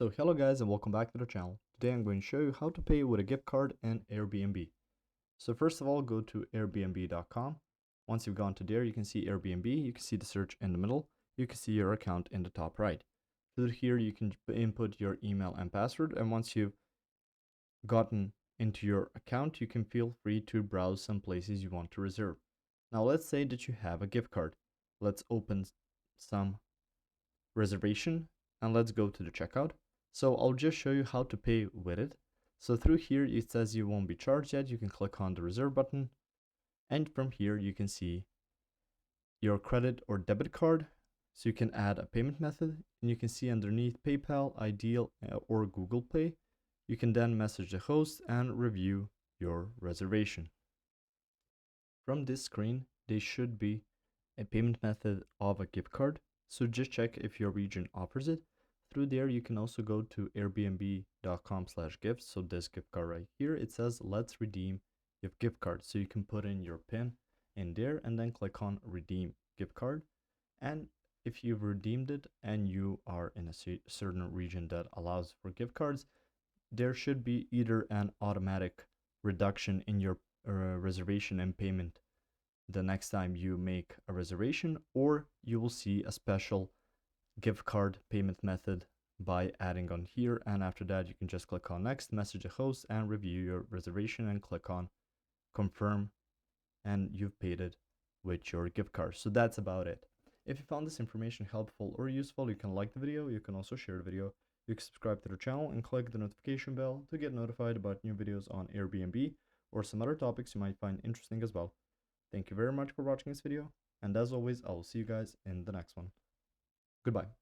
So hello guys and welcome back to the channel. Today I'm going to show you how to pay with a gift card and Airbnb. So first of all, go to airbnb.com. Once you've gone to there, you can see Airbnb, you can see the search in the middle, you can see your account in the top right. Through here you can input your email and password, and once you've gotten into your account, you can feel free to browse some places you want to reserve. Now let's say that you have a gift card. Let's open some reservation and let's go to the checkout. So I'll just show you how to pay with it. So through here it says you won't be charged yet. You can click on the reserve button, and from here you can see your credit or debit card. So you can add a payment method, and you can see underneath PayPal, Ideal, or Google Pay. You can then message the host and review your reservation. From this screen there should be a payment method of a gift card, so just check if your region offers it. Through there you can also go to airbnb.com/gifts. So this gift card right here, it says let's redeem your gift card, so you can put in your PIN in there and then click on redeem gift card. And if you've redeemed it and you are in a certain region that allows for gift cards, there should be either an automatic reduction in your reservation and payment the next time you make a reservation, or you will see a special gift card payment method by adding on here. And after that you can just click on next, message the host and review your reservation, and click on confirm, and you've paid it with your gift card. So that's about it. If you found this information helpful or useful, you can like the video, you can also share the video, you can subscribe to the channel and click the notification bell to get notified about new videos on Airbnb or some other topics you might find interesting as well. Thank you very much for watching this video, and as always, I will see you guys in the next one. Goodbye.